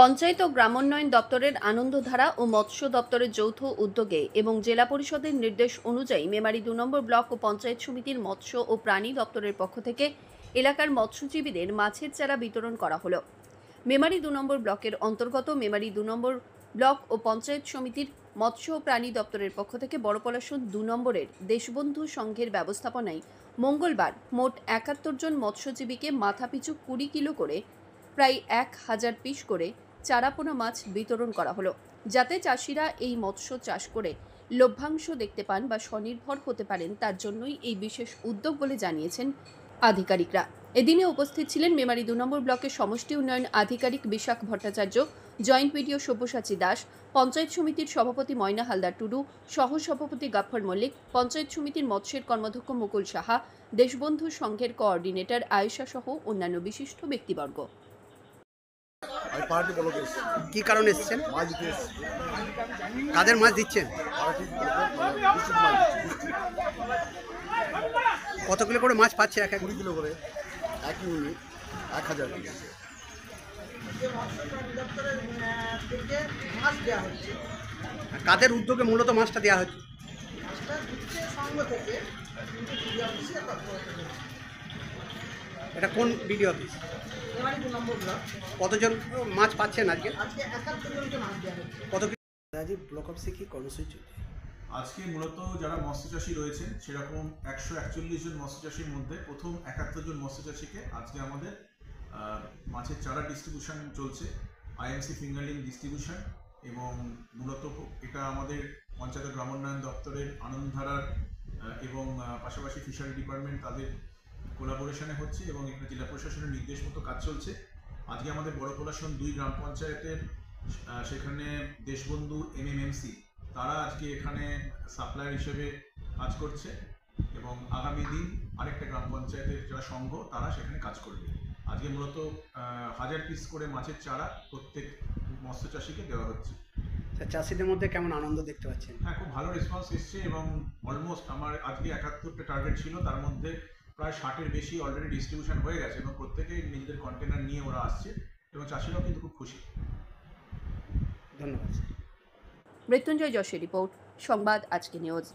পঞ্চায়েত ও গ্রামোন্নয়ন দপ্তরের আনন্দধারা ও মৎস্য দপ্তরের যৌথ উদ্যোগে এবং জেলা পরিষদের নির্দেশ অনুযায়ী মেমারি ২ নম্বর ব্লক ও পঞ্চায়েত সমিতির মৎস্য ও প্রাণী দপ্তরের পক্ষ থেকে এলাকার মৎস্যজীবীদের মাছের চারা বিতরণ করা হলো। মেমারি ২ নম্বর ব্লকের অন্তর্গত মেমারি ২ নম্বর ব্লক ও পঞ্চায়েত সমিতির মৎস্য ও প্রাণী দপ্তরের পক্ষ থেকে বড়পলাশন ২ নম্বরের দেশবন্ধু সংঘের ব্যবস্থাপনায় মঙ্গলবার মোট ৭১ জন মৎস্যজীবীকে মাথাপিছু ২০ কিলো করে প্রায় ১,০০০ পিস করে চারাপোনা মাছ বিতরণ করা হলো, যাতে চাষিরা এই মৎস্য চাষ করে লভ্যাংশ দেখতে পান বা স্বনির্ভর হতে পারেন। তার জন্যই এই বিশেষ উদ্যোগ বলে জানিয়েছেন আধিকারিকরা। এদিনে উপস্থিত ছিলেন মেমারি ২ নম্বর ব্লকের সমষ্টি উন্নয়ন আধিকারিক বিশাখ ভট্টাচার্য, জয়েন্ট পিডিও সব্যসাচী দাস, পঞ্চায়েত সমিতির সভাপতি ময়না হালদার টুডু, সহ সভাপতি গাফফর মল্লিক, পঞ্চায়েত সমিতির মৎস্যের কর্মাধ্যক্ষ মুকুল সাহা, দেশবন্ধু সংঘের কোঅর্ডিনেটর আয়েশা সহ অন্যান্য বিশিষ্ট ব্যক্তিবর্গ। কি কারণে এসেছেন? কাদের মাছ দিচ্ছেন? কত কিলো করে মাছ পাচ্ছে? 20 কিলো করে, 1 ইউনিট 1000 পিস। কাদের উদ্যোগে মূলত মাছটা দেওয়া হচ্ছে? এটা কোন বিডিও অফিস? কতজন মাছ পাচ্ছেন আজকে? কত ব্লক অফিসে কি কর্মসূচি? আজকে মূলত যারা মৎস্যচাষী রয়েছেন সেরকম 141 জন মৎস্যচাষীর মধ্যে প্রথম 71 জন মৎস্যচাষীকে আজকে আমাদের মাছের চারা ডিস্ট্রিবিউশন চলছে, আইএমসি ফিঙ্গারলিং ডিস্ট্রিবিউশন, এবং মূলত এটা আমাদের পঞ্চায়েত গ্রামোন্নয়ন দপ্তরের আনন্দধারার এবং পাশাপাশি ফিশারি ডিপার্টমেন্ট তাদের কোলাবোরেশনে হচ্ছে এবং এখানে জেলা প্রশাসনের নির্দেশ মতো কাজ চলছে। আজকে আমাদের বড়পলাশন 2 গ্রাম পঞ্চায়েতের সেখানে দেশবন্ধু এমএমএমসি তারা আজকে এখানে সাপ্লায়ার হিসেবে কাজ করছে এবং আগামী দিন আরেকটা গ্রাম পঞ্চায়েতের যারা সংঘ তারা সেখানে কাজ করবে। আজকে মূলত 1000 পিস করে মাছের চারা প্রত্যেক মৎস্যচাষীকে দেওয়া হচ্ছে। চাষিদের মধ্যে কেমন আনন্দ দেখতে পাচ্ছেন? হ্যাঁ, খুব ভালো রেসপন্স এসছে এবং অলমোস্ট আমার আজকে 71টা টার্গেট ছিল, তার মধ্যে প্রায় 60-এর বেশি অলরেডি ডিস্ট্রিবিউশন হয়ে গেছে এবং প্রত্যেকেই নিজেদের কন্টেনার নিয়ে ওরা আসছে এবং চাষিরাও কিন্তু খুব খুশি। ধন্যবাদ। মৃত্যুঞ্জয় যশের রিপোর্ট, সংবাদ আজকে নিউজ।